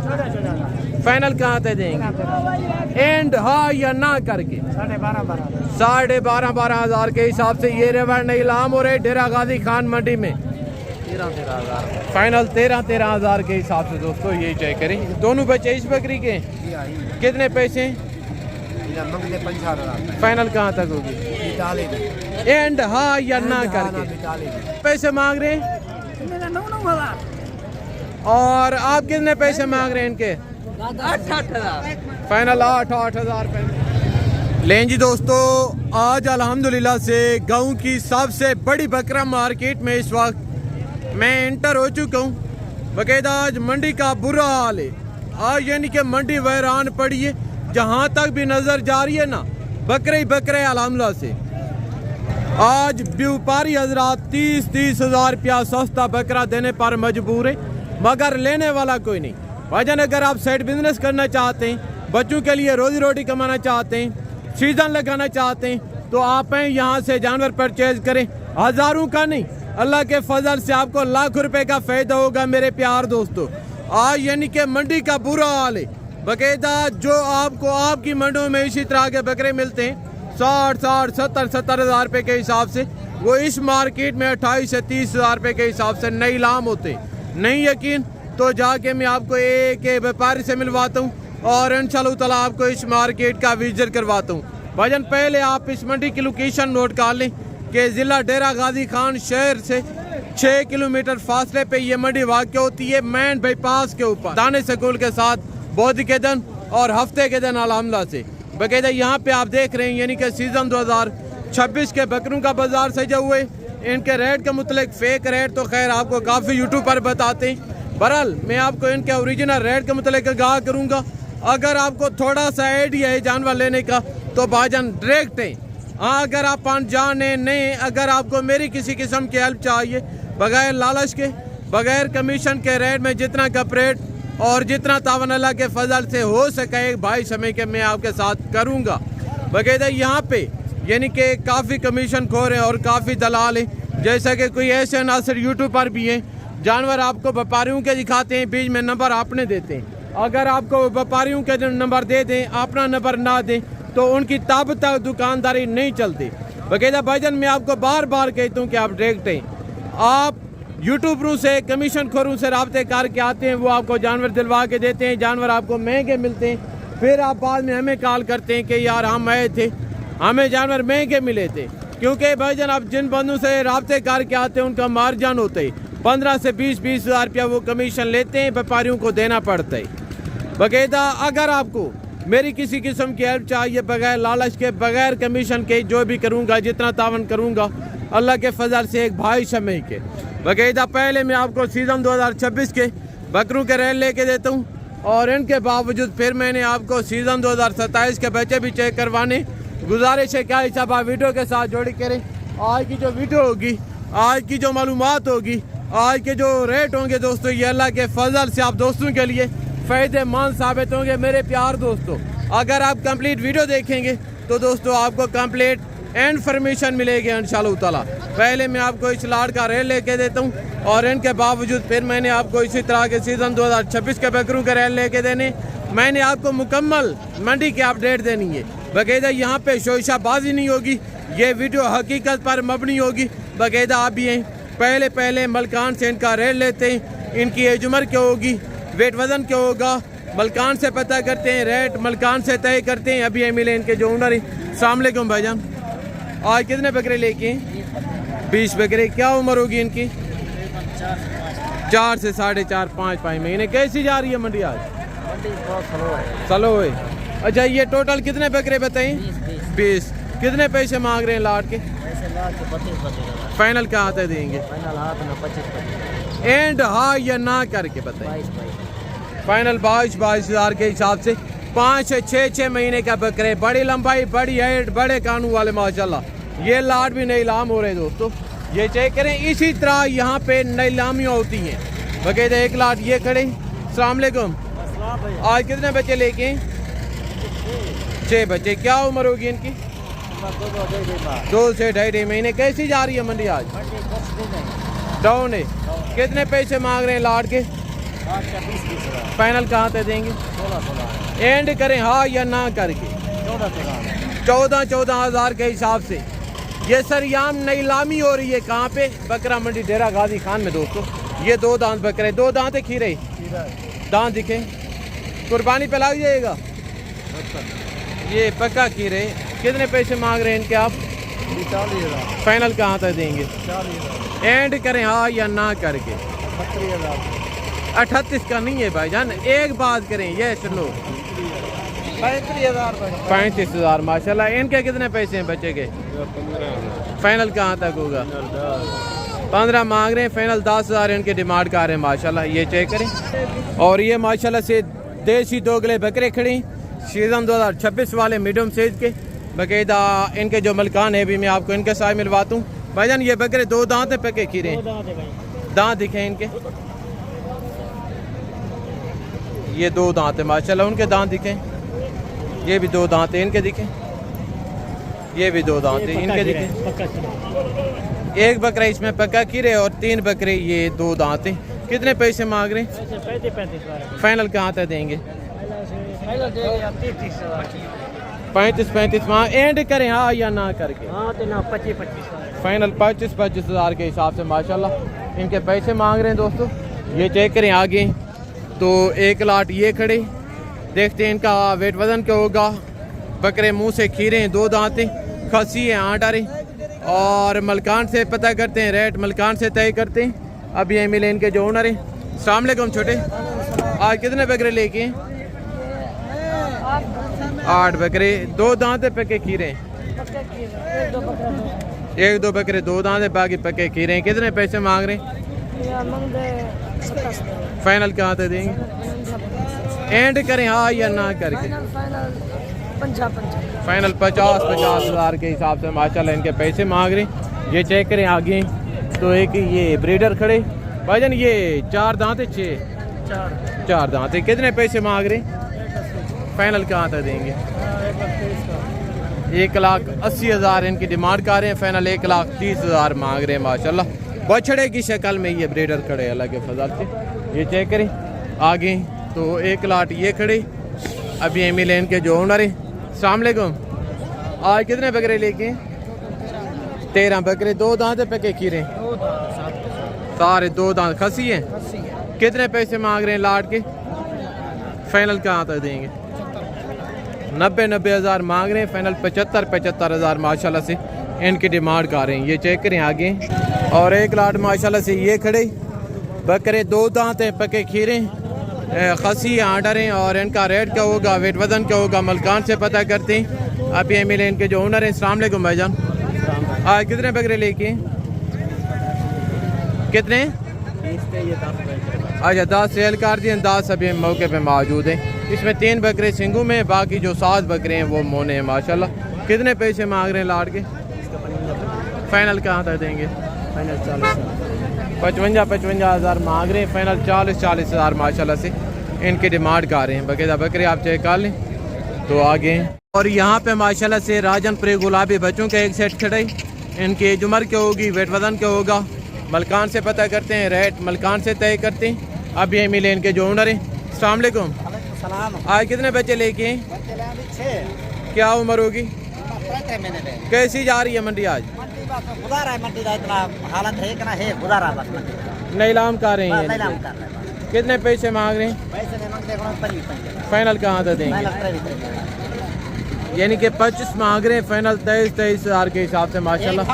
Final कहाँ तक देंगे? एंड हाँ या ना करके 12,500 के हिसाब से ये रेवर नीलाम हो रहे डेरा गाजी खान मंडी में 13,000 फाइनल 13,000 के हिसाब से दोस्तों ये चेक करें। दोनों बच्चे इस बकरी के कितने पैसे? फाइनल कहाँ तक होगी? एंड हाँ या ना करके पैसे मांग रहे हैं? और आप कितने पैसे मांग रहे हैं इनके? 8,000 फाइनल 8,000 लें जी दोस्तों। आज अल्हम्दुलिल्लाह से गांव की सबसे बड़ी बकरा मार्केट में इस वक्त मैं एंटर हो चुका हूं। बकायदा आज मंडी का बुरा हाल है। आज यानी कि मंडी वैरान पड़ी है। जहां तक भी नजर जा रही है ना बकरे ही बकरे अल्हम्दुलिल्लाह से। आज व्यापारी हजरात 30 हज़ार रुपया सस्ता बकरा देने पर मजबूर है, मगर लेने वाला कोई नहीं। भाईजान अगर आप साइड बिजनेस करना चाहते हैं, बच्चों के लिए रोजी रोटी कमाना चाहते हैं, सीजन लगाना चाहते हैं, तो आप यहाँ से जानवर परचेज करें। हजारों का नहीं, अल्लाह के फजल से आपको लाखों रुपए का फायदा होगा मेरे प्यार दोस्तों। आज यानी कि मंडी का बुरा हाल है। बकायदा जो आपको आपकी मंडियों में इसी तरह के बकरे मिलते हैं 60 70 हज़ार रुपए के हिसाब से, वो इस मार्केट में 28 से 30 हज़ार रुपए के हिसाब से नीलाम होते। नहीं यकीन तो जाके मैं आपको एक व्यापारी से मिलवाता हूँ और इंशाअल्लाह ताला आपको इस मार्केट का विजिट करवाता हूँ। भाईजान पहले आप इस मंडी की लोकेशन नोट कर लें कि जिला डेरा गाजी खान शहर से 6 किलोमीटर फासले पे ये मंडी वाक़या होती है, मेन बाईपास के ऊपर दाने स्कूल के साथ बौद्ध के दिन और हफ्ते के दिन अल्हम्दुलिल्लाह से। बकायदा यहाँ पे आप देख रहे हैं यानी कि सीजन 2026 के बकरों का बाजार सजा हुए। इनके रेट के मुतलिक फेक रेट तो खैर आपको काफ़ी यूट्यूब पर बताते हैं। बहरहाल मैं आपको इनके ओरिजिनल रेट के मुतलिक आगाह करूँगा। अगर आपको थोड़ा सा आइडिया है जानवर लेने का तो भाईजान डायरेक्ट है। हाँ अगर आप जाने नहीं, अगर आपको मेरी किसी किस्म की हेल्प चाहिए बगैर लालच के बगैर कमीशन के रेट में जितना कपरेट और जितना तावन अल्लाह के फजल से हो सके भाई समय के मैं आपके साथ करूँगा। बकायदा यहाँ पे यानी कि काफ़ी कमीशन खोर हैं और काफ़ी दलाल हैं। जैसा कि कोई ऐसे नासर यूट्यूब पर भी हैं जानवर आपको व्यापारियों के दिखाते हैं, बीच में नंबर आपने देते हैं। अगर आपको व्यापारियों के नंबर दे दें, अपना नंबर ना दें तो उनकी तब तक दुकानदारी नहीं चलती। बकायदा भाईजान मैं आपको बार बार कहता हूँ कि आप डायरेक्ट हैं। आप यूट्यूबरों से कमीशन खोरों से रब्ते करके आते हैं, वो आपको जानवर दिलवा के देते हैं, जानवर आपको महंगे मिलते हैं। फिर आप बाद में हमें कॉल करते हैं कि यार हम आए थे, हमें जानवर महंगे मिले थे। क्योंकि भाईजान आप जिन बंदों से रब्ते करके आते हैं उनका मार्जिन होता है 15 से 20 हज़ार रुपया वो कमीशन लेते हैं, व्यापारियों को देना पड़ता है। बकायदा अगर आपको मेरी किसी किस्म की हेल्प चाहिए बगैर लालच के बगैर कमीशन के, जो भी करूँगा जितना तावन करूँगा अल्लाह के फजल से एक भाई समय के। बकायदा पहले मैं आपको सीज़न 2026 के बकरों के रेट लेके देता हूँ और इनके बावजूद फिर मैंने आपको सीज़न 2027 के बच्चे भी चेक करवाने। गुजारिश है क्या हिसाब आप वीडियो के साथ जोड़ी करें। आज की जो वीडियो होगी, आज की जो मालूमात होगी, आज के जो रेट होंगे दोस्तों, ये अल्लाह के फजल से आप दोस्तों के लिए फ़ायदेमंद साबित होंगे मेरे प्यार दोस्तों। अगर आप कंप्लीट वीडियो देखेंगे तो दोस्तों आपको कंप्लीट इन्फॉर्मेशन मिलेगी इंशाअल्लाह ताला। पहले मैं आपको इस लाट का रेट लेके देता हूँ और इनके बावजूद फिर मैंने आपको इसी तरह के सीज़न 2026 के बकरों के रेट लेके देने। मैंने आपको मुकम्मल मंडी की अपडेट देनी है। बकायदा यहाँ पे शोशाबाजी नहीं होगी, ये वीडियो हकीकत पर मबनी होगी। बकायदा आप भी हैं, पहले मलकान से इनका रेट लेते हैं, इनकी एज उम्र क्या होगी, वेट वज़न क्या होगा, मलकान से पता करते हैं, रेट मलकान से तय करते हैं। अभी मिले इनके जो ओनर हैं। अस्सलाम वालेकुम भाईजान, आज कितने बकरे लेके? 20 बकरे। क्या उम्र होगी इनकी? 4 से 4.5 5 महीने। कैसी जा रही है मंडी आज? मंडी बहुत स्लो है। अच्छा ये टोटल कितने बकरे बताएं? 20। कितने पैसे मांग रहे हैं लाट के? फाइनल क्या आता देंगे? एंड हाँ या ना करके बताएं। फाइनल 22 हज़ार के हिसाब से 5 से 6 महीने का बकरे, बड़ी लंबाई, बड़ी हाइट, बड़े कानून वाले माशाल्लाह। ये लाट भी नीलाम हो रहे हैं दोस्तों, ये चेक करें। इसी तरह यहाँ पे नीलामियाँ होती हैं। बकायदा एक लाट ये खड़े। अस्सलाम वालेकुम, आज कितने बच्चे लेके? 6 बच्चे। क्या उम्र होगी इनकी? 2 से 2.5 महीने। कैसी जा रही है मंडी आज? डाउन है। कितने पैसे मांग रहे हैं लाट के? फाइनल कहाँ तक देंगे? 16 एंड करें हाँ या ना करके? 14,000 के हिसाब से। ये सरियाम नीलामी हो रही है कहाँ पे? बकरा मंडी डेरा गाजी खान में दोस्तों। ये 2 दांत बकरे, 2 दांत है खीरे, दांत दिखे, कुर्बानी पे लग जाएगा। ये पक्का खीरे, कितने पैसे मांग रहे हैं इनके आप? 40,000। फाइनल कहाँ तक देंगे? 40,000। एंड करें हाँ या ना करके? 38,000। 38 का नहीं है भाईजान, एक बात करें, ये सुनो। 35,000 माशाल्लाह। इनके कितने पैसे हैं बच्चे के? 15,000। फाइनल कहाँ तक होगा? 15 मांग रहे हैं, फाइनल 10,000 इनके डिमांड कर रहे हैं माशाल्लाह। ये चेक करें। और ये माशाल्लाह से देसी दोगले बकरे खड़े सीजन 2026 वाले मीडियम साइज के बाकायदा। इनके जो मलकान है भी मैं आपको इनके साथ मिलवाता हूँ भाईजान। ये बकरे 2 दांत है, पके खीरे दांत दिखे इनके, ये 2 दांत है माशाल्लाह। उनके दांत दिखे, ये भी 2 दांत है इनके दिखे, ये भी 2 दांत है इनके दिखे। एक बकरा इसमें पक्का खीरे और 3 बकरे ये 2 दांत है। कितने पैसे मांग रहे हैं? 35,000। फाइनल कहाँ तक देंगे? 35 मांग। एंड करें हाँ या ना करके? 25,000। फाइनल 25,000 के हिसाब से माशाल्लाह इनके पैसे मांग रहे हैं दोस्तों। ये चेक करें आगे तो 1 लाट ये खड़े, देखते हैं इनका वेट वजन क्या होगा। बकरे मुंह से खीरे हैं, 2 दांत हैं, खसी है 8 आ रहे। और मलकान से पता करते हैं, रेट मलकान से तय करते हैं। अब ये मिले इनके जो ओनर हैं। अस्सलाम वालेकुम छोटे, आज कितने बकरे लेके हैं? 8 बकरे, 2 दांत है, पके खीरे हैं। 1-2 बकरे 2 दांत है, बाकी पके खीरे हैं। कितने पैसे मांग रहे हैं? फाइनल कहाँ तक देंगे? एंड करें हाँ या ना करके? फाइनल 50,000 के हिसाब से माशाल्लाह इनके पैसे मांग रहे हैं। ये चेक करें आगे तो एक ये ब्रीडर खड़े भाईजान, ये 4 दांत है, 4 दांत है। कितने पैसे मांग रहे हैं? फाइनल कहाँ तक देंगे? 1,80,000 इनकी डिमांड कर रहे हैं, फाइनल 1,30,000 मांग रहे हैं माशाल्लाह। बछड़े की शक्ल में ये ब्रीडर खड़े अल्लाह के फजल से। ये चेक करें आगे तो 1 लाट ये खड़े। अभी ये मिले इनके जो ओनर है। अस्सलाम वालेकुम, आज कितने बकरे लेके? 13 बकरे, 2 दांत है, पके खीरे सारे 2 दांत, खसी हैं। कितने पैसे मांग रहे हैं लाट के? फाइनल कहाँ तक देंगे? 90,000 मांग रहे हैं, फाइनल 75,000 माशाल्लाह से इनकी डिमांड कर रहे हैं। ये चेक करें आगे और 1 लाट माशाल्लाह से ये खड़े बकरे, 2 दांत हैं, पके खीरे खसी 8 आ रहे हैं। और इनका रेट क्या होगा, वेट वजन क्या होगा, मलकान से पता करते हैं। अब ये मिले इनके जो ओनर हैं। अस्सलाम वालेकुम भाईजान, आज कितने बकरे लेके? कितने? अच्छा 10 सेल कर दिए, 10 अभी मौके पे मौजूद हैं। इसमें 3 बकरे सिंगू में, बाकी जो 7 बकरे हैं वो मोने हैं माशाल्लाह। कितने पैसे मांग रहे हैं लाट के? फाइनल कहाँ तक देंगे? फाइनल 40,000। 55,000 मांग रहे हैं, फाइनल 40,000 माशाल्लाह से इनकी डिमांड कर रहे हैं। बकायदा बकरे आप चेक कर लें तो आगे। और यहाँ पे माशाल्लाह से राजनपुरी गुलाबी बच्चों का एक सेट खड़े। इनकी एज उम्र क्या होगी, वेट वजन क्या होगा, मलकान से पता करते हैं, रेट मलकान से तय करते हैं। अब ये मिले इनके जो ओनर हैं। अस्सलाम वालेकुम, आज कितने बच्चे लेके हैं? क्या उम्र होगी? कैसी जा रही है मंडी आज? नीलाम कर रहे हैं। कितने पैसे मांग रहे हैं? फाइनल कहाँ तक देंगे? यानी कि 25 मांग रहे हैं, फाइनल 23,000 के हिसाब से माशाल्लाह।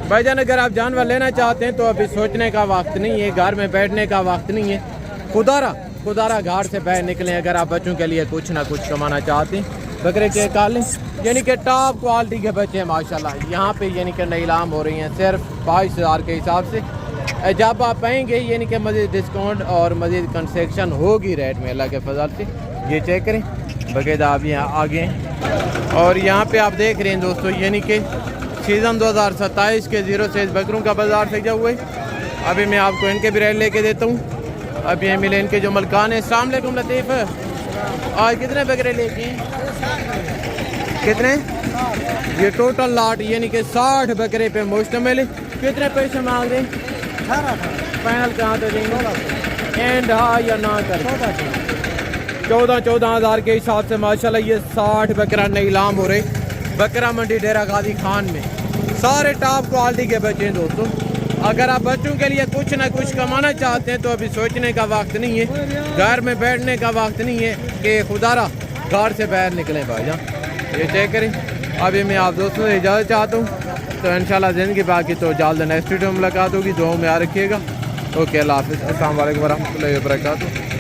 भाईजान अगर आप जानवर लेना चाहते हैं तो अभी सोचने का वक्त नहीं है, घर में बैठने का वक्त नहीं है। खुदारा घाट से बाहर निकलें अगर आप बच्चों के लिए कुछ ना कुछ कमाना चाहते हैं। बकरे के काले यानी कि टॉप क्वालिटी के बच्चे हैं माशाल्लाह। यहाँ पे यानी कि नीलाम हो रही हैं सिर्फ 22,000 के हिसाब से। जब आप पाएंगे यानी कि मज़ीद डिस्काउंट और मज़ीद कंसेक्शन होगी रेट में अल्लाह के फजल से। ये चेक करें बकायदा आप यहाँ आगे हैं। और यहाँ पे आप देख रहे हैं दोस्तों यानी कि सीज़न 2027 के 0 से बकरों का बाज़ार सजा हुआ है। अभी मैं आपको इनके भी रेट लेके देता हूँ। अब ये मिले इनके जो मलकान है। अस्सलाम वालेकुम लतीफ़, आज कितने बकरे लेके? कितने? ये टोटल लाट यानी कि 60 बकरे पे मुश्तमिल है। कितने पैसे मांग रहे हैं? फाइनल कहाँ तो देंगे? एंड हाँ या ना कर 14,000 के हिसाब से माशाल्लाह ये 60 बकरा नीलाम हो रहे बकरा मंडी डेरा गाजी खान में। सारे टॉप क्वालिटी के बच्चे हैं दोस्तों। अगर आप बच्चों के लिए कुछ ना कुछ कमाना चाहते हैं तो अभी सोचने का वक्त नहीं है, घर में बैठने का वक्त नहीं है कि खुदारा घर से बाहर निकलें भाईजान। ये तय करें। अभी मैं आप दोस्तों से इजाज़त चाहता हूँ, तो इंशाल्लाह ज़िंदगी बाकी तो जल्द नेक्स्ट वीडियो में मुलाकात होगी। दुआ में याद रखिएगा। ओके, अल्लाह हाफ़िज़। अस्सलाम वालेकुम वरहमतुल्लाहि वबरकातुहू।